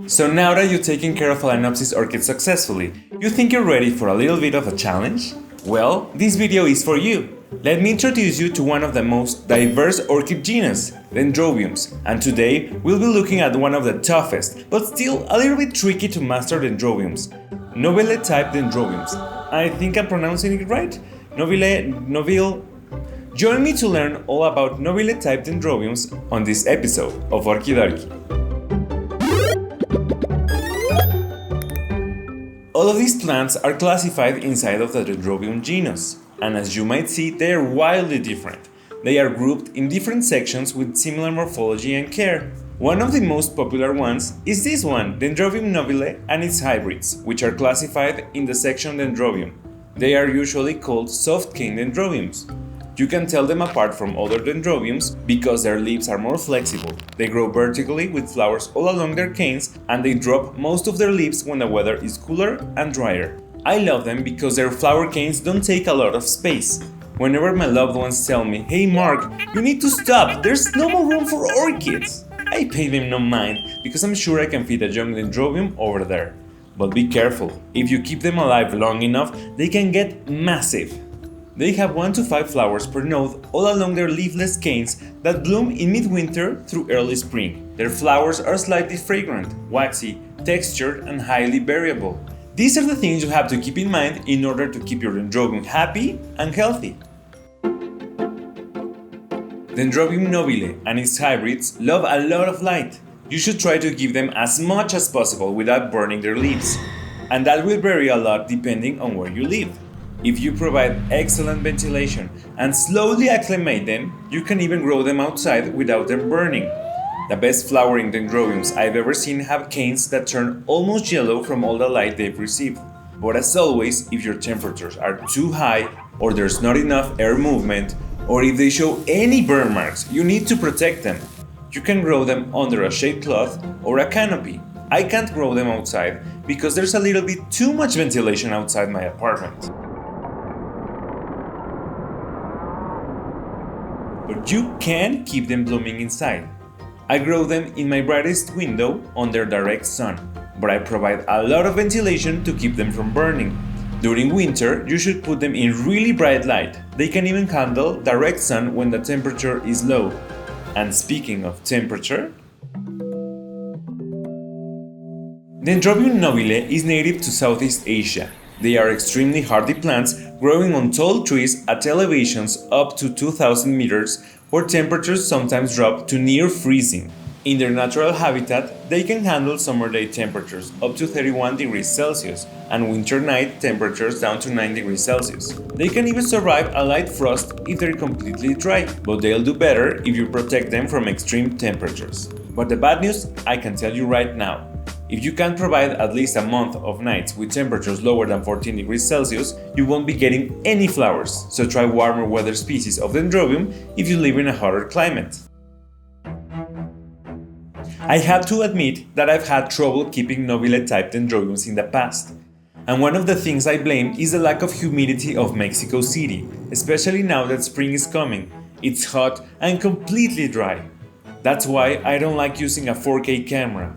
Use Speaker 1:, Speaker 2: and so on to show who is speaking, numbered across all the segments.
Speaker 1: So now that you've taken care of Phalaenopsis orchids successfully, you think you're ready for a little bit of a challenge? Well, this video is for you. Let me introduce you to one of the most diverse orchid genus, Dendrobiums, and today we'll be looking at one of the toughest, but still a little bit tricky to master Dendrobiums, nobile type Dendrobiums. I think I'm pronouncing it right? Nobile. Join me to learn all about nobile type Dendrobiums on this episode of Orquidorky. All of these plants are classified inside of the Dendrobium genus, and as you might see, they are wildly different. They are grouped in different sections with similar morphology and care. One of the most popular ones is this one, Dendrobium nobile and its hybrids, which are classified in the section Dendrobium. They are usually called soft cane dendrobiums. You can tell them apart from other dendrobiums because their leaves are more flexible. They grow vertically with flowers all along their canes, and they drop most of their leaves when the weather is cooler and drier. I love them because their flower canes don't take a lot of space. Whenever my loved ones tell me, "Hey Mark, you need to stop, there's no more room for orchids," I pay them no mind because I'm sure I can feed a young dendrobium over there. But be careful, if you keep them alive long enough, they can get massive. They have 1 to 5 flowers per node all along their leafless canes that bloom in midwinter through early spring. Their flowers are slightly fragrant, waxy, textured, and highly variable. These are the things you have to keep in mind in order to keep your dendrobium happy and healthy. Dendrobium nobile and its hybrids love a lot of light. You should try to give them as much as possible without burning their leaves, and that will vary a lot depending on where you live. If you provide excellent ventilation and slowly acclimate them, you can even grow them outside without them burning. The best flowering dendrobiums I've ever seen have canes that turn almost yellow from all the light they've received. But as always, if your temperatures are too high, or there's not enough air movement, or if they show any burn marks, you need to protect them. You can grow them under a shade cloth or a canopy. I can't grow them outside because there's a little bit too much ventilation outside my apartment. But you can keep them blooming inside. I grow them in my brightest window under direct sun, but I provide a lot of ventilation to keep them from burning. During winter, you should put them in really bright light. They can even handle direct sun when the temperature is low. And speaking of temperature, Dendrobium nobile is native to Southeast Asia. They are extremely hardy plants growing on tall trees at elevations up to 2,000 meters, where temperatures sometimes drop to near freezing. In their natural habitat, they can handle summer day temperatures up to 31 degrees Celsius and winter night temperatures down to 9 degrees Celsius. They can even survive a light frost if they're completely dry, but they'll do better if you protect them from extreme temperatures. But the bad news, I can tell you right now. If you can't provide at least a month of nights with temperatures lower than 14 degrees Celsius, you won't be getting any flowers, so try warmer weather species of Dendrobium if you live in a hotter climate. I have to admit that I've had trouble keeping nobile type Dendrobiums in the past. And one of the things I blame is the lack of humidity of Mexico City, especially now that spring is coming. It's hot and completely dry. That's why I don't like using a 4K camera.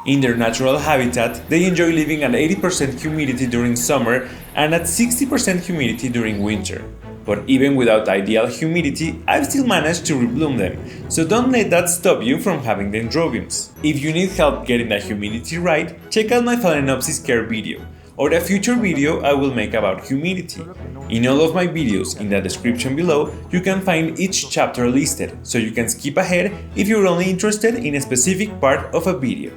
Speaker 1: In their natural habitat, they enjoy living at 80% humidity during summer and at 60% humidity during winter. But even without ideal humidity, I've still managed to rebloom them, so don't let that stop you from having dendrobiums. If you need help getting the humidity right, check out my Phalaenopsis care video, or the future video I will make about humidity. In all of my videos in the description below, you can find each chapter listed, so you can skip ahead if you're only interested in a specific part of a video.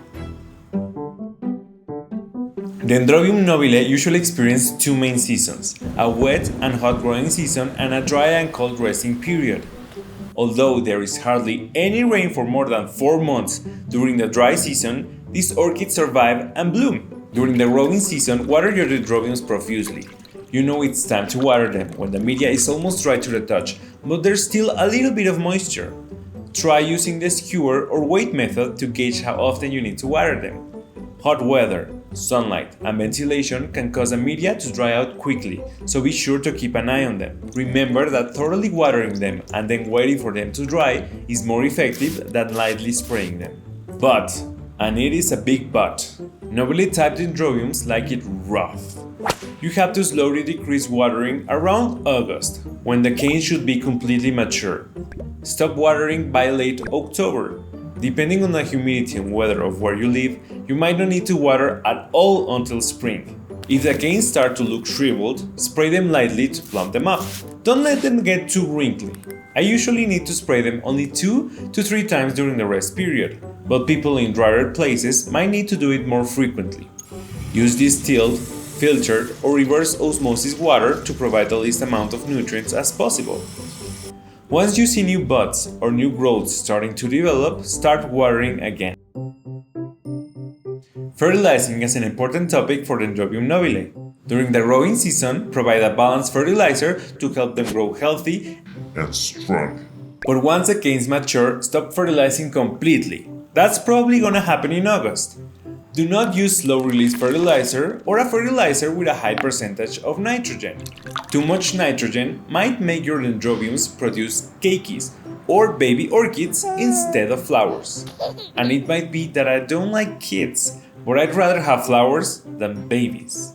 Speaker 1: Dendrobium nobile usually experiences 2 main seasons, a wet and hot growing season and a dry and cold resting period. Although there is hardly any rain for more than 4 months during the dry season, these orchids survive and bloom. During the growing season, water your dendrobiums profusely. You know it's time to water them when the media is almost dry to the touch, but there's still a little bit of moisture. Try using the skewer or weight method to gauge how often you need to water them. Hot weather, sunlight, and ventilation can cause the media to dry out quickly, so be sure to keep an eye on them. Remember that thoroughly watering them and then waiting for them to dry is more effective than lightly spraying them. But, and it is a big but, nobile type Dendrobiums like it rough. You have to slowly decrease watering around August, when the cane should be completely mature. Stop watering by late October. Depending on the humidity and weather of where you live, you might not need to water at all until spring. If the canes start to look shriveled, spray them lightly to plump them up. Don't let them get too wrinkly. I usually need to spray them only 2 to 3 times during the rest period, but people in drier places might need to do it more frequently. Use distilled, filtered, or reverse osmosis water to provide the least amount of nutrients as possible. Once you see new buds or new growths starting to develop, start watering again. Fertilizing is an important topic for Dendrobium nobile. During the growing season, provide a balanced fertilizer to help them grow healthy
Speaker 2: and strong.
Speaker 1: But once the canes mature, stop fertilizing completely. That's probably gonna happen in August. Do not use slow-release fertilizer or a fertilizer with a high percentage of nitrogen. Too much nitrogen might make your Dendrobiums produce keikis or baby orchids instead of flowers. And it might be that I don't like kids, but I'd rather have flowers than babies.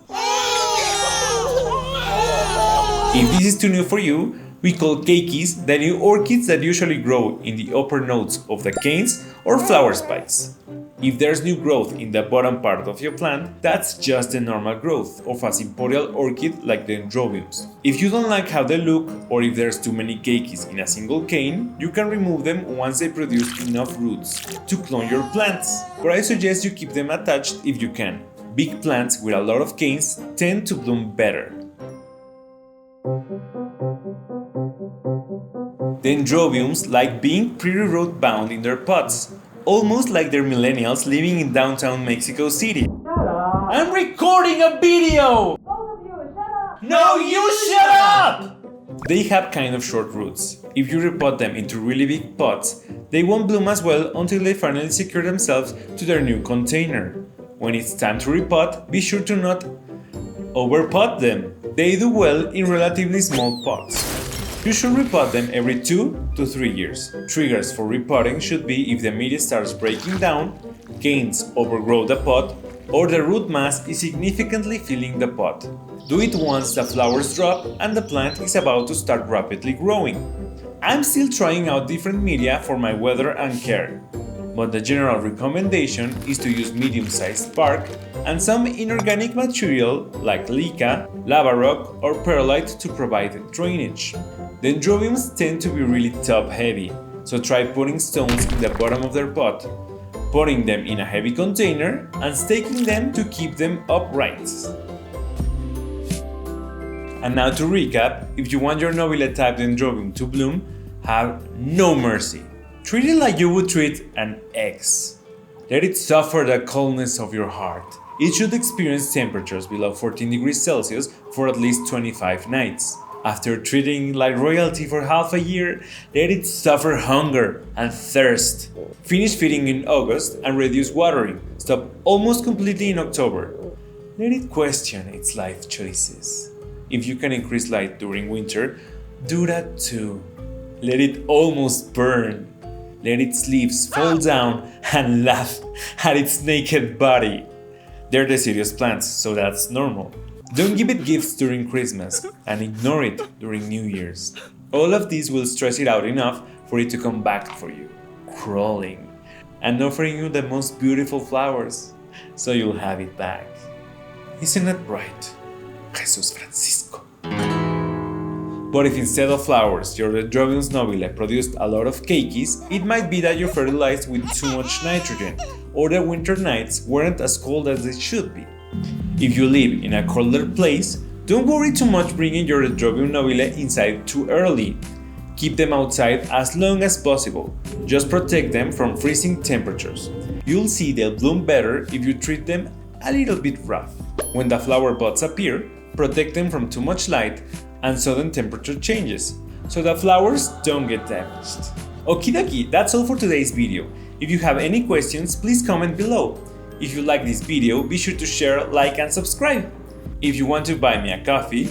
Speaker 1: If this is too new for you, we call keikis the new orchids that usually grow in the upper nodes of the canes or flower spikes. If there's new growth in the bottom part of your plant, that's just the normal growth of a sympodial orchid like the Dendrobiums. If you don't like how they look, or if there's too many keikis in a single cane, you can remove them once they produce enough roots to clone your plants. But I suggest you keep them attached if you can. Big plants with a lot of canes tend to bloom better. Dendrobiums like being pretty road-bound in their pots, almost like they're millennials living in downtown Mexico City. I'm recording a video!
Speaker 3: Both of you, shut up!
Speaker 1: No, you shut up! They have kind of short roots. If you repot them into really big pots, they won't bloom as well until they finally secure themselves to their new container. When it's time to repot, be sure to not overpot them. They do well in relatively small pots. You should repot them every 2 to 3 years. Triggers for repotting should be if the media starts breaking down, canes overgrow the pot, or the root mass is significantly filling the pot. Do it once the flowers drop and the plant is about to start rapidly growing. I'm still trying out different media for my weather and care, but the general recommendation is to use medium-sized bark and some inorganic material like leca, lava rock, or perlite to provide drainage. Dendrobiums tend to be really top-heavy, so try putting stones in the bottom of their pot, putting them in a heavy container, and staking them to keep them upright. And now to recap, if you want your nobile type Dendrobium to bloom, have no mercy. Treat it like you would treat an ex. Let it suffer the coldness of your heart. It should experience temperatures below 14 degrees Celsius for at least 25 nights. After treating like royalty for half a year, let it suffer hunger and thirst. Finish feeding in August and reduce watering. Stop almost completely in October. Let it question its life choices. If you can increase light during winter, do that too. Let it almost burn. Let its leaves fall down and laugh at its naked body. They're deciduous plants, so that's normal. Don't give it gifts during Christmas and ignore it during New Year's. All of these will stress it out enough for it to come back for you, crawling, and offering you the most beautiful flowers, so you'll have it back. Isn't that right, Jesus Francisco? But if instead of flowers your Dendrobium nobile produced a lot of keikis, it might be that you fertilized with too much nitrogen, or the winter nights weren't as cold as they should be. If you live in a colder place, don't worry too much bringing your Dendrobium nobile inside too early. Keep them outside as long as possible. Just protect them from freezing temperatures. You'll see they'll bloom better if you treat them a little bit rough. When the flower buds appear, protect them from too much light and sudden temperature changes, so the flowers don't get damaged. Okidoki, that's all for today's video. If you have any questions, please comment below. If you like this video, be sure to share, like, and subscribe. If you want to buy me a coffee,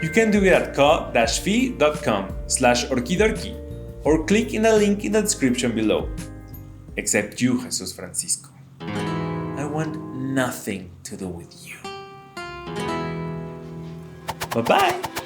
Speaker 1: you can do it at ko-fi.com/Orquidorky or click in the link in the description below. Except you, Jesus Francisco. I want nothing to do with you. Bye-bye!